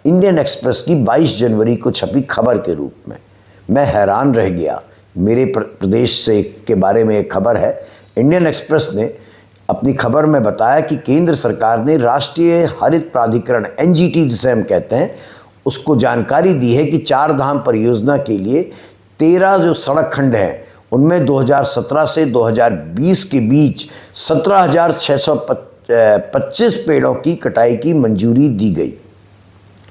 Indian express की 22 जनवरी को छपी खबर के रूप में। मैं हैरान रह गया। मेरे प्रदेश से के बारे में एक खबर है। इंडियन एक्सप्रेस ने अपनी खबर में बताया कि केंद्र सरकार ने राष्ट्रीय हरित प्राधिकरण एनजीटी जिसे हम कहते हैं उसको जानकारी दी है कि चार धाम परियोजना के लिए 13 जो सड़क खंड हैं उनमें 2017 से 2020 के बीच 17,625 पेड़ों की कटाई की मंजूरी दी गई।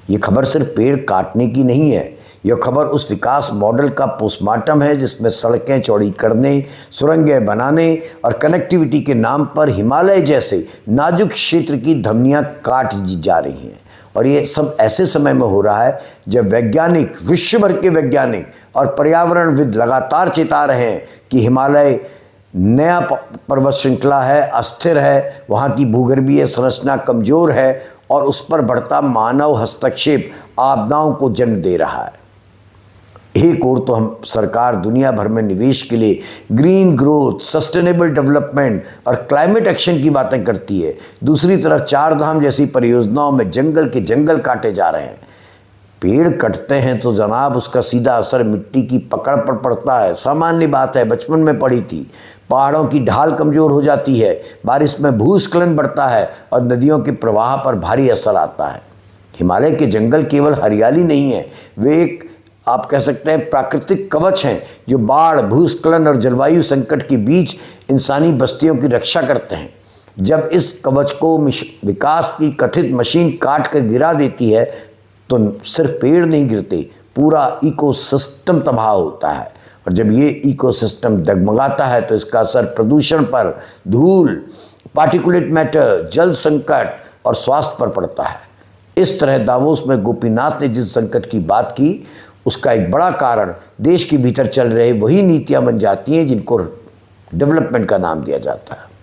ये खबर सिर्फ पेड़ काटने की नहीं है, यह खबर उस विकास मॉडल का पोस्टमार्टम है जिसमें सड़कें चौड़ी करने, सुरंगें बनाने और कनेक्टिविटी के नाम पर हिमालय जैसे नाजुक क्षेत्र की धमनियां काट जा रही हैं। और ये सब ऐसे समय में हो रहा है जब वैज्ञानिक, विश्व भर के वैज्ञानिक और पर्यावरणविद लगातार चेता रहे हैं कि हिमालय नया पर्वत श्रृंखला है, अस्थिर है, वहाँ की भूगर्भीय संरचना कमज़ोर है और उस पर बढ़ता मानव हस्तक्षेप आपदाओं को जन्म दे रहा है। एक ओर तो हम सरकार दुनिया भर में निवेश के लिए ग्रीन ग्रोथ, सस्टेनेबल डेवलपमेंट और क्लाइमेट एक्शन की बातें करती है, दूसरी तरफ चार धाम जैसी परियोजनाओं में जंगल के जंगल काटे जा रहे हैं। पेड़ कटते हैं तो जनाब उसका सीधा असर मिट्टी की पकड़ पर पड़ता है। सामान्य बात है, बचपन में पढ़ी थी। पहाड़ों की ढाल कमज़ोर हो जाती है, बारिश में भूस्खलन बढ़ता है और नदियों के प्रवाह पर भारी असर आता है। हिमालय के जंगल केवल हरियाली नहीं है, वे एक आप कह सकते हैं प्राकृतिक कवच हैं जो बाढ़, भूस्खलन और जलवायु संकट के बीच इंसानी बस्तियों की रक्षा करते हैं। जब इस कवच को विकास की कथित मशीन काट कर गिरा देती है तो सिर्फ पेड़ नहीं गिरते, पूरा इकोसिस्टम तबाह होता है। और जब ये इकोसिस्टम डगमगाता है तो इसका असर प्रदूषण पर, धूल, पार्टिकुलेट मैटर, जल संकट और स्वास्थ्य पर पड़ता है। इस तरह दावोस में गोपीनाथ ने जिस संकट की बात की उसका एक बड़ा कारण देश के भीतर चल रहे वही नीतियां बन जाती हैं जिनको डेवलपमेंट का नाम दिया जाता है।